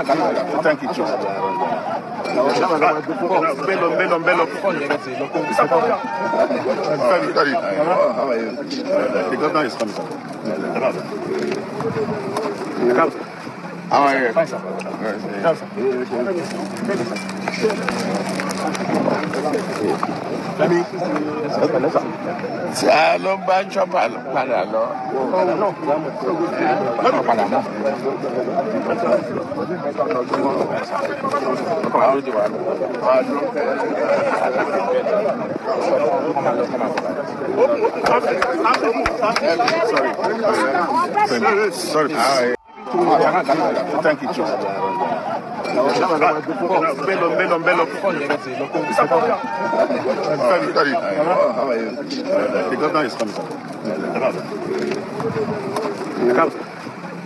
Thank you, Chief. Bello. How are you? The governor is coming. How are you? Fine, sir. Ló bá ń ṣọ́ padà lọ. Padà mọ́. Sorry. Thank you, Chief. Bello. How are you? The governor is coming.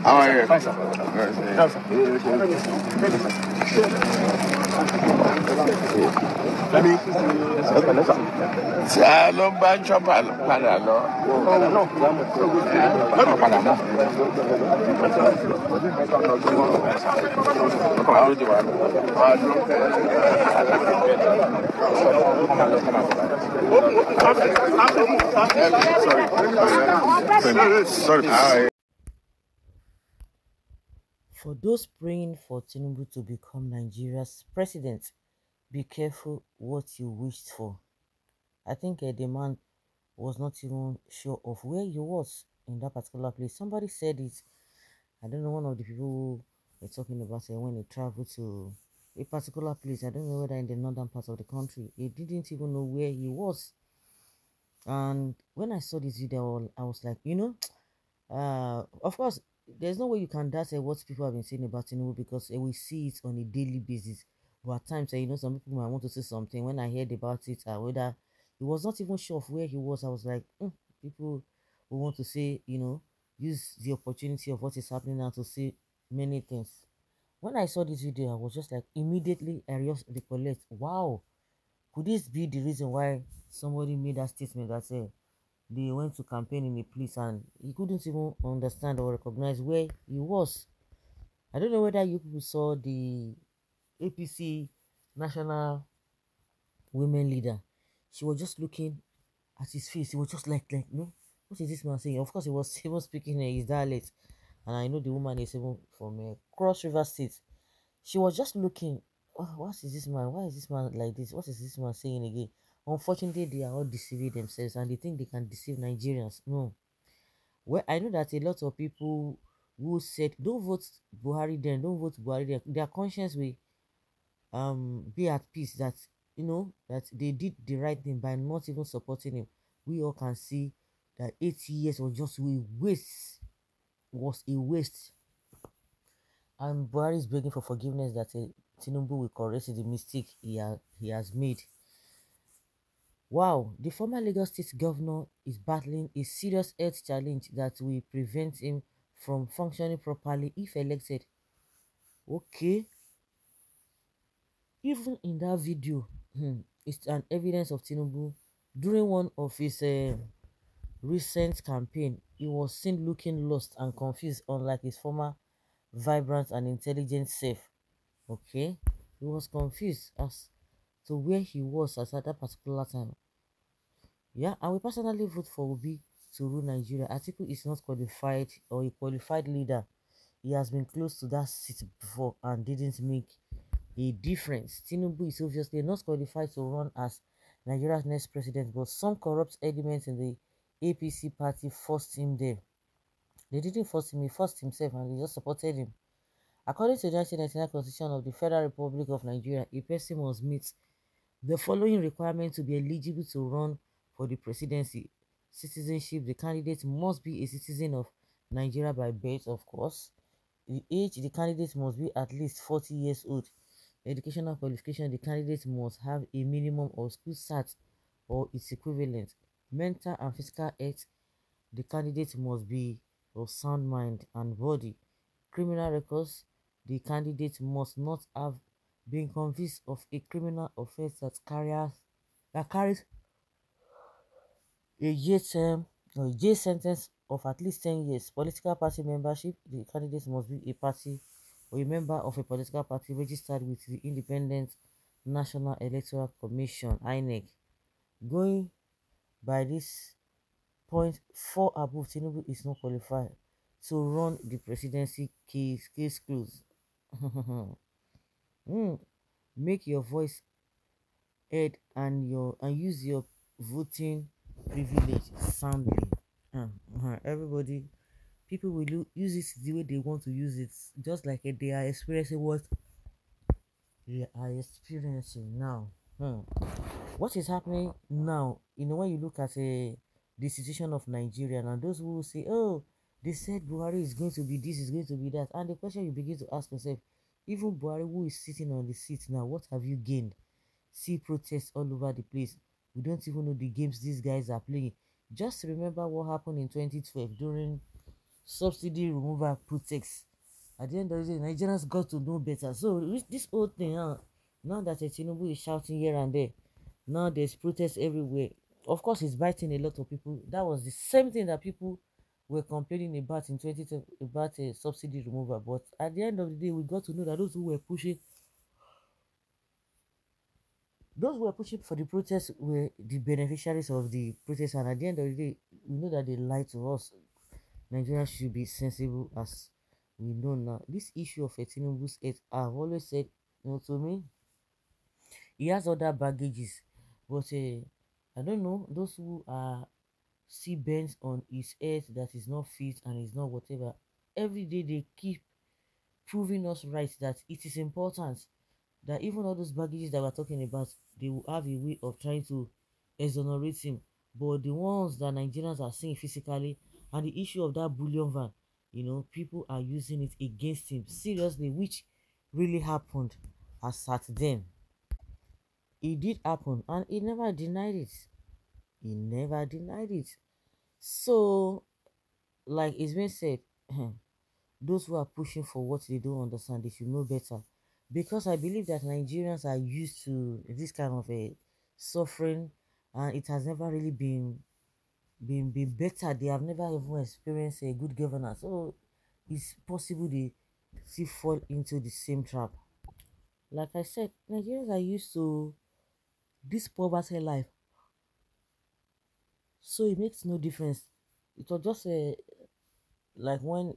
How are you? Fine, sir. Ló bá ń ṣọ́ padà lọ. Padà mọ́. Sorry. For those praying for Tinubu to become Nigeria's president, be careful what you wished for. I think the man was not even sure of where he was in that particular place. Somebody said it. I don't know, one of the people who were talking about when he traveled to a particular place. I don't know whether in the northern part of the country. He didn't even know where he was. And when I saw this video, I was like, of course, there's no way you can doubt what people have been saying about Tinubu, because we see it on a daily basis. But at times, some people might want to say something. When I heard about it, whether he was not even sure of where he was, I was like, people who want to say, use the opportunity of what is happening now to say many things. When I saw this video, I was just like, immediately I recollect, wow, could this be the reason why somebody made that statement that said they went to campaign in a place and he couldn't even understand or recognize where he was? I don't know whether you people saw the APC national women leader. She was just looking at his face. He was just like, what is this man saying? Of course, he was even speaking his dialect. And I know the woman is even from Cross River State. She was just looking, what is this man? Why is this man like this? What is this man saying again? Unfortunately, they are all deceiving themselves and they think they can deceive Nigerians. No. Well, I know that a lot of people who said, don't vote Buhari then, don't vote Buhari then, their conscience will be at peace that, that they did the right thing by not even supporting him. We all can see that 8 years was just a waste. And Buhari is begging for forgiveness that Tinubu will correct the mistake he has made. Wow, the former Lagos State governor is battling a serious health challenge that will prevent him from functioning properly if elected. Okay. Even in that video, it's an evidence of Tinubu. During one of his recent campaign, he was seen looking lost and confused, unlike his former vibrant and intelligent self. Okay, he was confused as to where he was at that particular time. Yeah, I will personally vote for Obi to rule Nigeria. Atiku is not qualified or a qualified leader. He has been close to that seat before and didn't make a difference. Tinubu is obviously not qualified to run as Nigeria's next president, but some corrupt elements in the APC party forced him there. They didn't force him, he forced himself and they just supported him. According to the 1999 Constitution of the Federal Republic of Nigeria, a person must meet the following requirements to be eligible to run for the presidency. Citizenship: the candidate must be a citizen of Nigeria by birth, of course. The age: the candidate must be at least 40 years old. Educational qualification: the candidate must have a minimum of school cert or its equivalent. Mental and physical health: the candidate must be of sound mind and body. Criminal records: the candidate must not have been convicted of a criminal offense that carries a jail term or a jail sentence of at least 10 years. Political party membership: the candidate must be a party or a member of a political party registered with the Independent National Electoral Commission (INEC). Going by this point, four above, Tinubu is not qualified to run the presidency. Case closed. Mm, make your voice heard and use your voting privilege soundly. Everybody, people will use it the way they want to use it, just like they are experiencing what they are experiencing now. Hmm. What is happening now, when you look at the situation of Nigeria, and those who say, oh, they said Buhari is going to be this, is going to be that, and the question you begin to ask yourself, even Buhari, who is sitting on the seat now, what have you gained? See protests all over the place. We don't even know the games these guys are playing. Just remember what happened in 2012 during subsidy removal protests. At the end of the day, Nigerians got to know better. So this whole thing now that Tinubu is shouting here and there, now there's protests everywhere. Of course, it's biting a lot of people. That was the same thing that people were complaining about in 2012 about a subsidy removal. But at the end of the day, we got to know that those who were pushing for the protest were the beneficiaries of the protest, and at the end of the day, we know that they lied to us. Nigerians should be sensible, as we know now. This issue of Tinubu's health, I've always said, to me, he has other baggages, but I don't know, those who are see bent on his head that is not fit and is not whatever. Every day they keep proving us right that it is important that even all those baggages that we're talking about, they will have a way of trying to exonerate him. But the ones that Nigerians are seeing physically, and the issue of that bullion van, people are using it against him seriously, which really happened as at then. It did happen, and he never denied it. He never denied it. So, like it's been said, those who are pushing for what they don't understand, they should know better. Because I believe that Nigerians are used to this kind of a suffering, and it has never really been better. They have never even experienced a good governance. So it's possible they still fall into the same trap. Like I said, Nigerians are used to this poverty life. So it makes no difference. It was just like when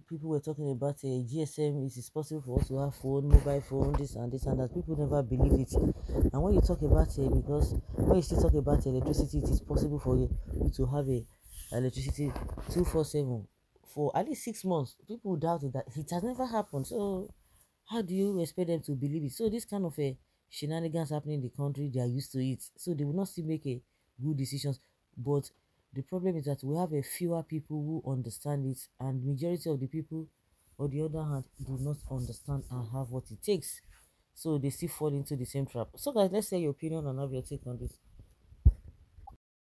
people were talking about a GSM, it is possible for us to have phone, mobile phone, this and that. People never believe it. And when you talk about it, because when you still talk about electricity, it is possible for you to have a electricity 247 for at least 6 months. People doubt it, that it has never happened. So how do you expect them to believe it? So this kind of a shenanigans happening in the country, they are used to it. So they will not still make a good decisions. But the problem is that we have a fewer people who understand it, and majority of the people, on the other hand, do not understand and have what it takes. So they still fall into the same trap. So guys, let's say your opinion and have your take on this.